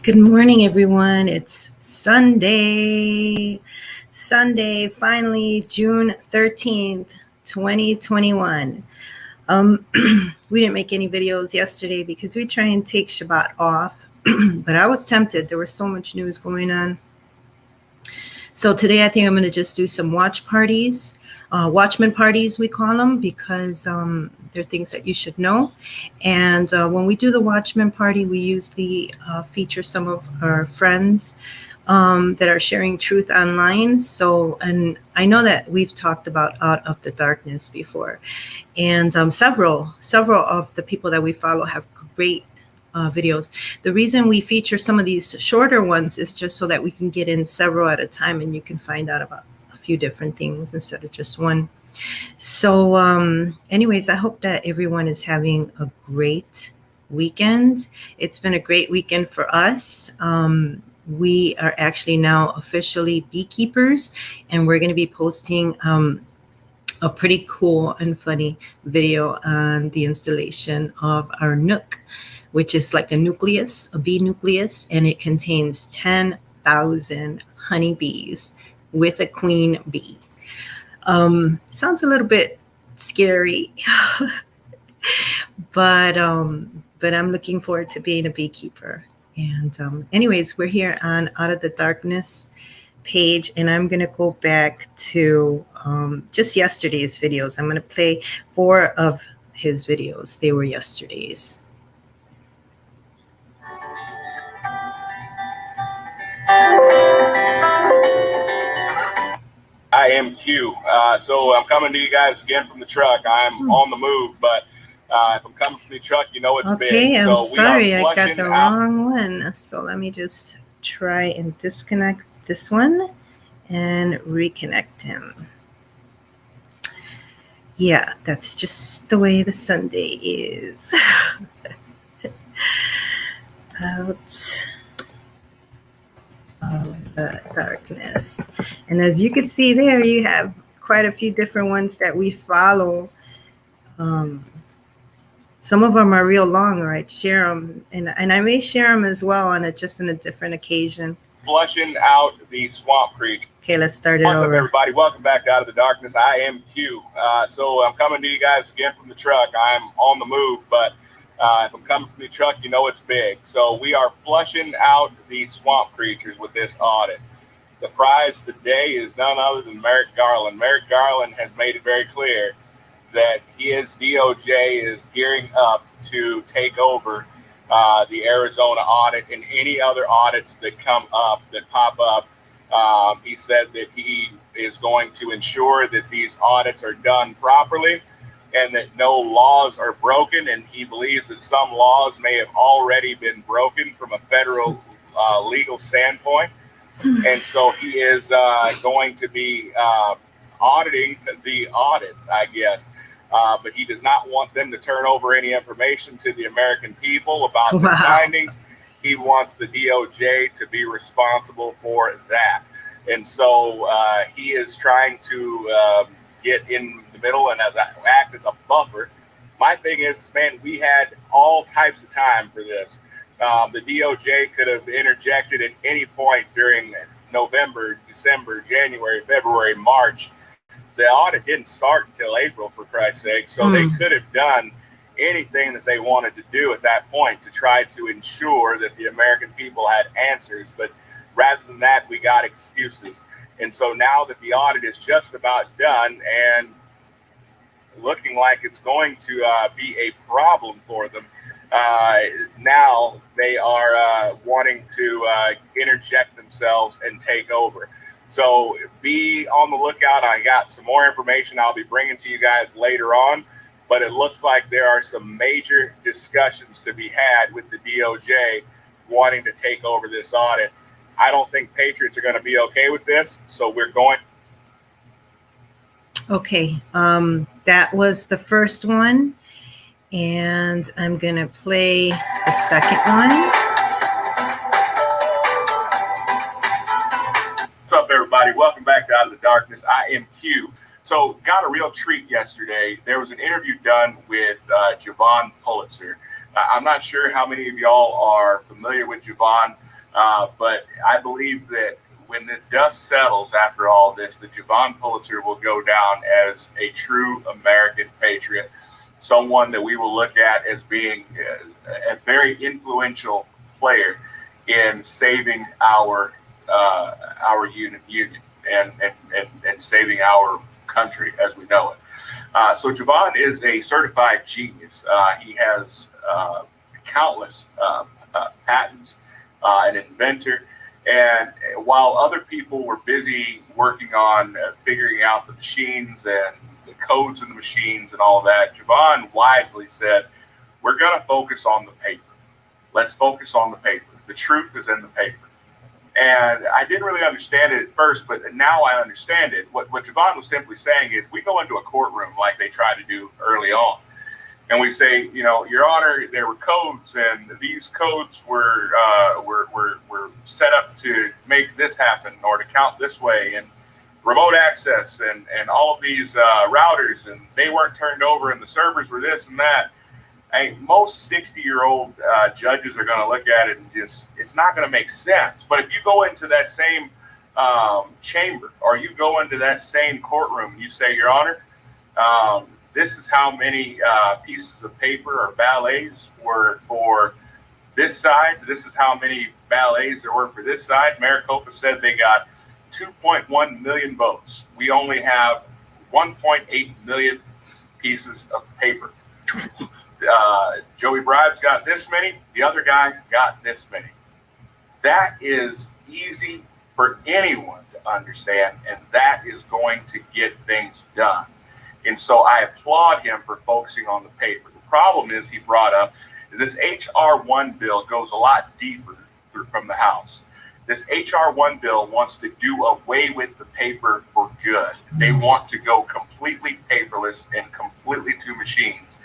Good morning, everyone. It's Sunday, finally, June 13th, 2021. We didn't make any videos yesterday because we try and take Shabbat off, but I was tempted. There was so much news going on. So today I think I'm going to just do some Watchman parties, we call them, because they're things that you should know. And when we do the Watchman party, we usually feature some of our friends that are sharing truth online. So, and I know that we've talked about Out of the Darkness before, and several of the people that we follow have great videos. The reason we feature some of these shorter ones is just so that we can get in several at a time, and you can find out about a few different things instead of just one. So anyways, I hope that everyone is having a great weekend. It's been a great weekend for us. We are actually now officially beekeepers, and we're going to be posting a pretty cool and funny video on the installation of our nook, which is like a nucleus, a bee nucleus, and it contains 10,000 honeybees with a queen bee. Sounds a little bit scary, but I'm looking forward to being a beekeeper. And anyways, we're here on Out of the Darkness page, and I'm going to go back to just yesterday's videos. I'm going to play 4 of his videos. They were yesterday's. I am Q. So I'm coming to you guys again from the truck. I'm on the move, but if I'm coming from the truck, you know it's big. Okay, I'm so sorry, I got the wrong one. So let me just try and disconnect this one and reconnect him. Yeah, that's just the way the Sunday is. Out of the darkness. And as you can see there, you have quite a few different ones that we follow. Some of them are real long, or I'd share them, and I may share them as well on just in a different occasion. Flushing out the Swamp Creek. Okay, let's start it What's over. up, everybody? Welcome back to Out of the Darkness. I am Q. So I'm coming to you guys again from the truck. I'm on the move, but if I'm coming from the truck, you know it's big. So we are flushing out the swamp creatures with this audit. The prize today is none other than Merrick Garland. Merrick Garland has made it very clear that his DOJ is gearing up to take over the Arizona audit and any other audits that pop up. He said that he is going to ensure that these audits are done properly and that no laws are broken. And he believes that some laws may have already been broken from a federal legal standpoint. And so he is going to be auditing the audits, I guess. But he does not want them to turn over any information to the American people about the findings. He wants the DOJ to be responsible for that. And so he is trying to get in the middle and act as a buffer. My thing is, man, we had all types of time for this. The DOJ could have interjected at any point during November, December, January, February, March. The audit didn't start until April, for Christ's sake. So they could have done anything that they wanted to do at that point to try to ensure that the American people had answers. But rather than that, we got excuses. And so now that the audit is just about done and looking like it's going to be a problem for them, now they are wanting to interject themselves and take over. So be on the lookout. I got some more information I'll be bringing to you guys later on, but it looks like there are some major discussions to be had with the DOJ wanting to take over this audit. I don't think patriots are going to be okay with this, so we're going. Okay, that was the first one, and I'm going to play the second one. What's up, everybody? Welcome back to Out of the Darkness. I am Q. So, got a real treat yesterday. There was an interview done with Javon Pulitzer. I'm not sure how many of y'all are familiar with Javon, but I believe that when the dust settles after all this, that Javon Pulitzer will go down as a true American patriot, someone that we will look at as being a very influential player in saving our union and saving our country as we know it. So Javon is a certified genius. He has countless patents, an inventor. And while other people were busy working on figuring out the machines and the codes in the machines and all that, Javon wisely said, we're going to focus on the paper. Let's focus on the paper. The truth is in the paper. And I didn't really understand it at first, but now I understand it. What Javon was simply saying is we go into a courtroom like they tried to do early on. And we say, you know, Your Honor, there were codes, and these codes were set up to make this happen or to count this way, and remote access and all of these routers, and they weren't turned over, and the servers were this and that. Most 60-year-old judges are going to look at it and just, it's not going to make sense. But if you go into that same chamber or you go into that same courtroom and you say, Your Honor, this is how many pieces of paper or ballets were for this side. This is how many ballets there were for this side. Maricopa said they got 2.1 million votes. We only have 1.8 million pieces of paper. Joey Bribes got this many. The other guy got this many. That is easy for anyone to understand, and that is going to get things done. And so I applaud him for focusing on the paper. The problem is he brought up is this H.R. 1 bill goes a lot deeper from the House. This H.R. 1 bill wants to do away with the paper for good. They want to go completely paperless and completely to machines.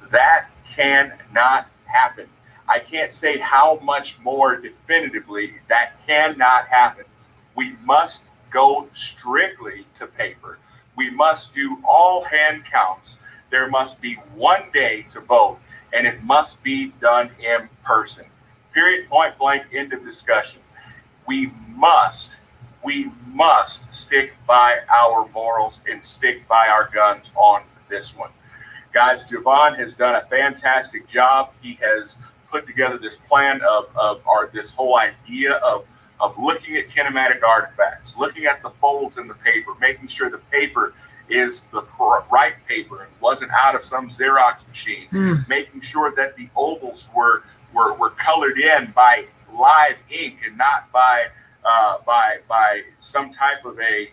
That cannot happen. I can't say how much more definitively that cannot happen. We must go strictly to paper. We must do all hand counts. There must be one day to vote, and it must be done in person. Period, point blank, end of discussion. We must stick by our morals and stick by our guns on this one. Guys, Javon has done a fantastic job. He has put together this plan of this whole idea of looking at kinematic artifacts, looking at the folds in the paper, making sure the paper is the right paper and wasn't out of some Xerox machine, making sure that the ovals were colored in by live ink and not by some type of a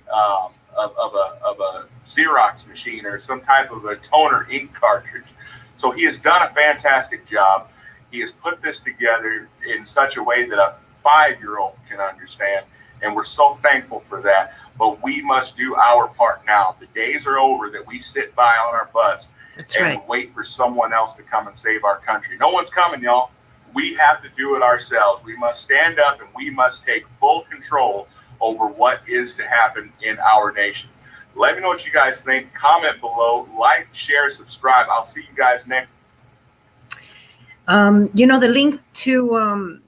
Xerox machine or some type of a toner ink cartridge. So he has done a fantastic job. He has put this together in such a way that a 5-year-old can understand, and we're so thankful for that. But we must do our part now. The days are over that we sit by on our butts and wait for someone else to come and save our country. No one's coming, y'all. We have to do it ourselves. We must stand up and we must take full control over what is to happen in our nation. Let me know what you guys think. Comment below, like, share, subscribe. I'll see you guys next. The link to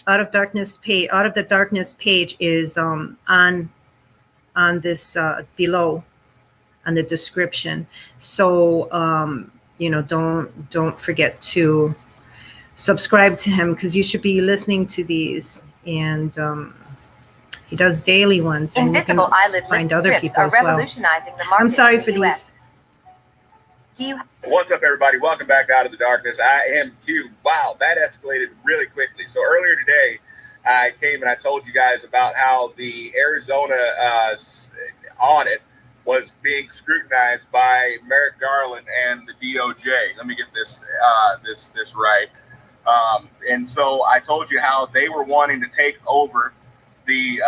out of the darkness page is on this below on the description. So don't forget to subscribe to him, because you should be listening to these. And he does daily ones, and Invisible you can eyelid find lift other strips people are as well. revolutionizing the market. I'm sorry in the for US. these. Do you? What's up, everybody? Welcome back Out of the Darkness. I am Q. Wow, that escalated really quickly. So earlier today, I came and I told you guys about how the Arizona audit was being scrutinized by Merrick Garland and the DOJ. Let me get this right. And so I told you how they were wanting to take over the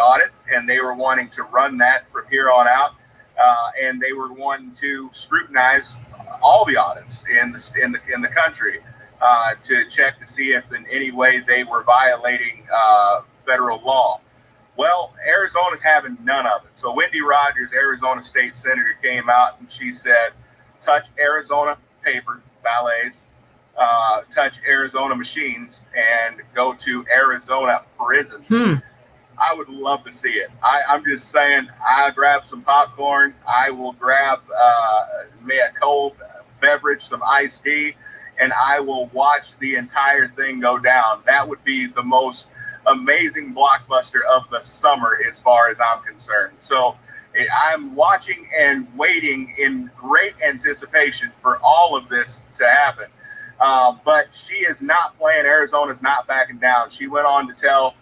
audit, and they were wanting to run that from here on out. And they were wanting to scrutinize all the audits in the country to check to see if in any way they were violating federal law. Well, Arizona's having none of it. So Wendy Rogers, Arizona state senator, came out and she said, touch Arizona paper ballets, touch Arizona machines, and go to Arizona prisons. I would love to see it. I'm just saying, I'll grab some popcorn. I will grab a cold beverage, some iced tea, and I will watch the entire thing go down. That would be the most amazing blockbuster of the summer as far as I'm concerned. So I'm watching and waiting in great anticipation for all of this to happen. But she is not playing. Arizona's not backing down. She went on to tell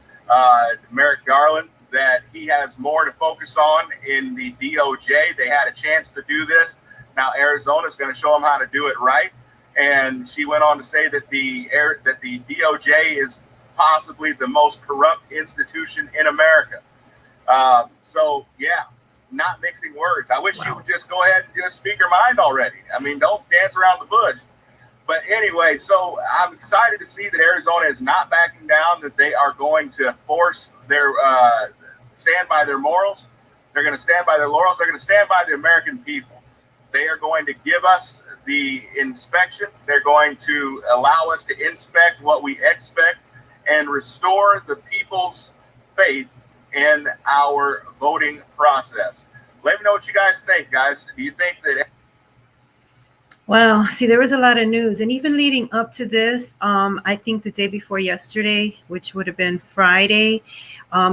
Merrick Garland that he has more to focus on in the DOJ. They had a chance to do this. Now Arizona's going to show them how to do it right. And she went on to say that the DOJ is possibly the most corrupt institution in America. So yeah, not mixing words. I wish she would just go ahead and just speak her mind already. I mean, don't dance around the bush. But anyway, so I'm excited to see that Arizona is not backing down, that they are going to force their stand by their morals. They're going to stand by their laurels. They're going to stand by the American people. They are going to give us the inspection. They're going to allow us to inspect what we expect and restore the people's faith in our voting process. Let me know what you guys think, guys. Do you think that... Well, see, there was a lot of news, and even leading up to this, I think the day before yesterday, which would have been Friday,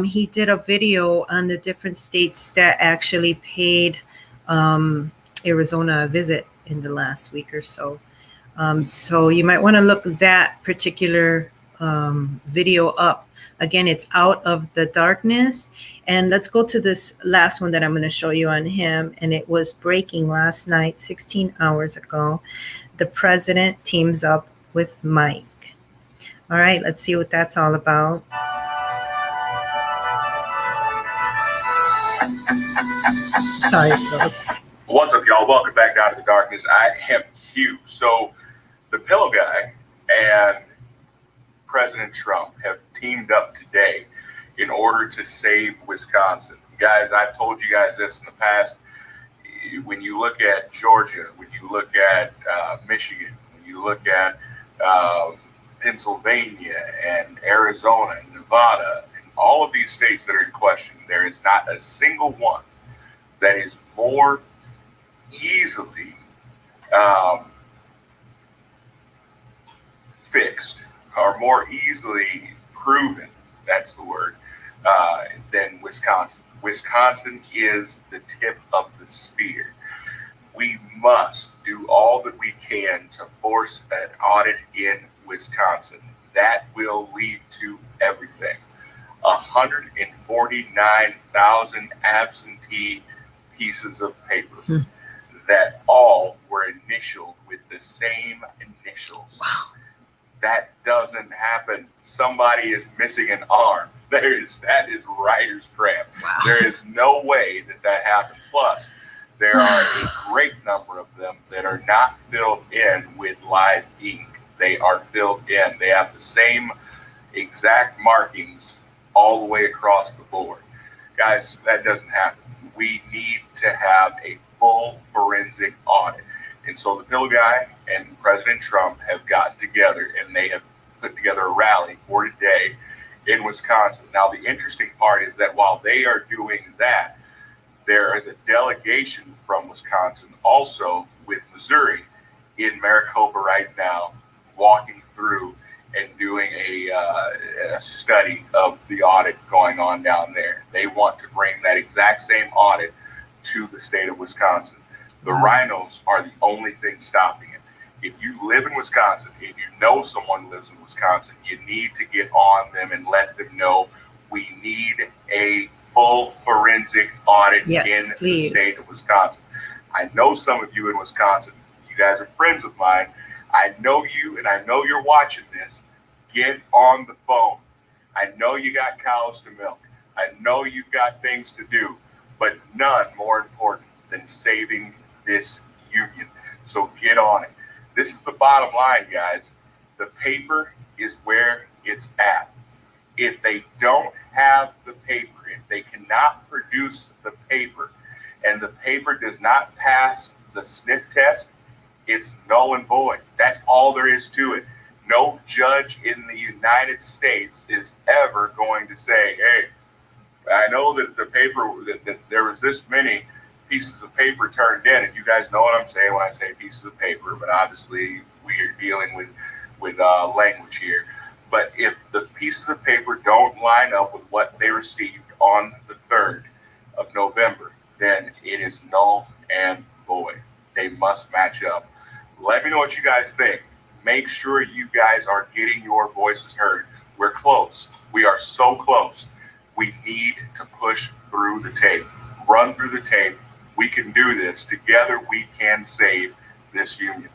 he did a video on the different states that actually paid Arizona a visit in the last week or so. So you might want to look that particular video up. Again, it's Out of the Darkness. And let's go to this last one that I'm going to show you on him. And it was breaking last night, 16 hours ago. The president teams up with Mike. All right, let's see what that's all about. Sorry for those. What's up, y'all? Welcome back Out of the Darkness. I am Q. So the Pillow Guy and President Trump have teamed up today in order to save Wisconsin. Guys, I've told you guys this in the past. When you look at Georgia, when you look at Michigan, when you look at Pennsylvania and Arizona and Nevada, and all of these states that are in question, there is not a single one that is more easily fixed or more easily proven, that's the word, than Wisconsin. Wisconsin is the tip of the spear. We must do all that we can to force an audit in Wisconsin. That will lead to everything. 149,000 absentee pieces of paper that all were initialed with the same initials. Wow. That doesn't happen. Somebody is missing an arm. That is writer's cramp. Wow. There is no way that happened. Plus, there are a great number of them that are not filled in with live ink. They are filled in. They have the same exact markings all the way across the board. Guys, that doesn't happen. We need to have a full forensic audit. And so the Pillow Guy and President Trump have gotten together and they have put together a rally for today in Wisconsin. Now, the interesting part is that while they are doing that, there is a delegation from Wisconsin also with Missouri in Maricopa right now, walking through and doing a study of the audit going on down there. They want to bring that exact same audit to the state of Wisconsin. The rhinos are the only thing stopping it. If you live in Wisconsin, if you know someone who lives in Wisconsin, you need to get on them and let them know we need a full forensic audit in the state of Wisconsin. I know some of you in Wisconsin, you guys are friends of mine. I know you, and I know you're watching this. Get on the phone. I know you got cows to milk. I know you've got things to do, but none more important than saving this union. So get on it. This is the bottom line, guys. The paper is where it's at. If they don't have the paper, if they cannot produce the paper, and the paper does not pass the sniff test, it's null and void. That's all there is to it. No judge in the United States is ever going to say, hey, I know that the paper, that there was this many pieces of paper turned in, and you guys know what I'm saying when I say pieces of paper, but obviously we are dealing with language here. But if the pieces of paper don't line up with what they received on the 3rd of November, then it is null and void. They must match up. Let me know what you guys think. Make sure you guys are getting your voices heard. We're close. We are so close. We need to push through the tape. Run through the tape. We can do this. Together we can save this union.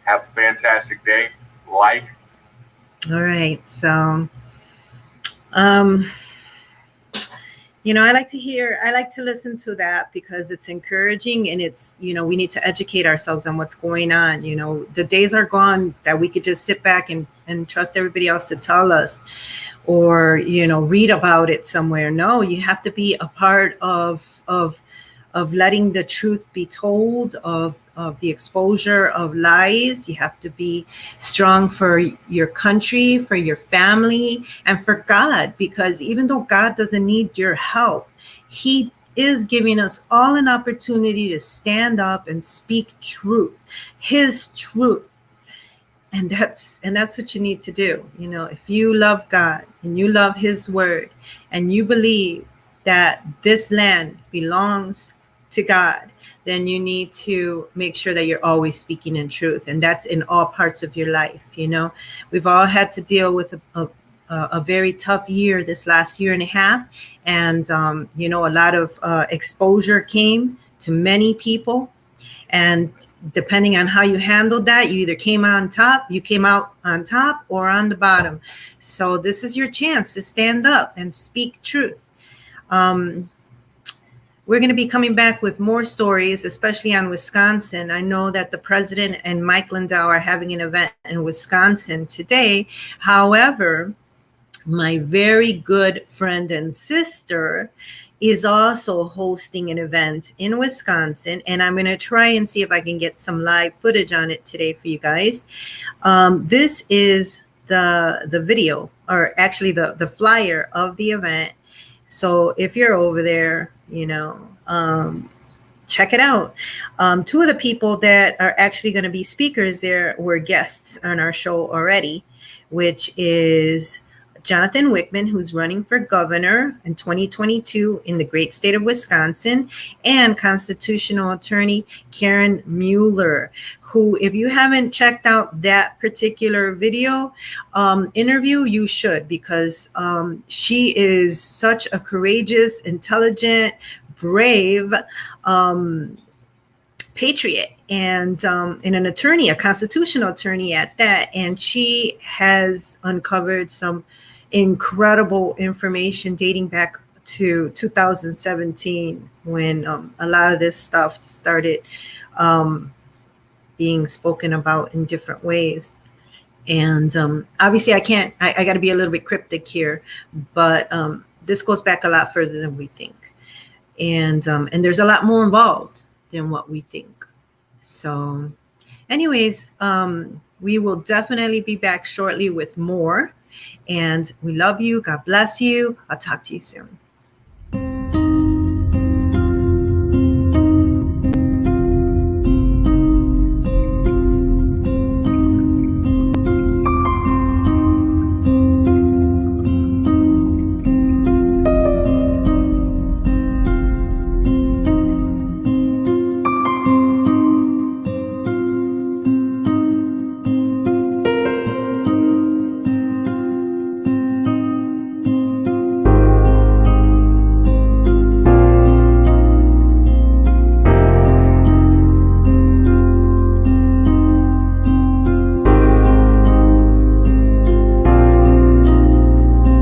Have a fantastic day. Like. All right. So, I like to listen to that because it's encouraging, and it's, we need to educate ourselves on what's going on. The days are gone that we could just sit back and trust everybody else to tell us, or, read about it somewhere. No, you have to be a part of letting the truth be told, of the exposure of lies. You have to be strong for your country, for your family, and for God, because even though God doesn't need your help, he is giving us all an opportunity to stand up and speak truth, his truth. And that's what you need to do. If you love God and you love his word and you believe that this land belongs to God, then you need to make sure that you're always speaking in truth. And that's in all parts of your life. We've all had to deal with a very tough year, this last year and a half. And, a lot of exposure came to many people. And depending on how you handled that, you either came out on top or on the bottom. So this is your chance to stand up and speak truth. We're going to be coming back with more stories, especially on Wisconsin. I know that the president and Mike Lindau are having an event in Wisconsin today. However, my very good friend and sister is also hosting an event in Wisconsin, and I'm going to try and see if I can get some live footage on it today for you guys. This is the video, or actually the flyer of the event. So if you're over there, check it out. Two of the people that are actually going to be speakers there were guests on our show already, which is Jonathan Wickman, who's running for governor in 2022 in the great state of Wisconsin, and constitutional attorney Karen Mueller, who, if you haven't checked out that particular video interview, you should, because she is such a courageous, intelligent, brave patriot, and an attorney, a constitutional attorney at that. And she has uncovered some incredible information dating back to 2017, when a lot of this stuff started being spoken about in different ways. And obviously I got to be a little bit cryptic here, but this goes back a lot further than we think. And there's a lot more involved than what we think. So anyways, we will definitely be back shortly with more. And we love you. God bless you. I'll talk to you soon.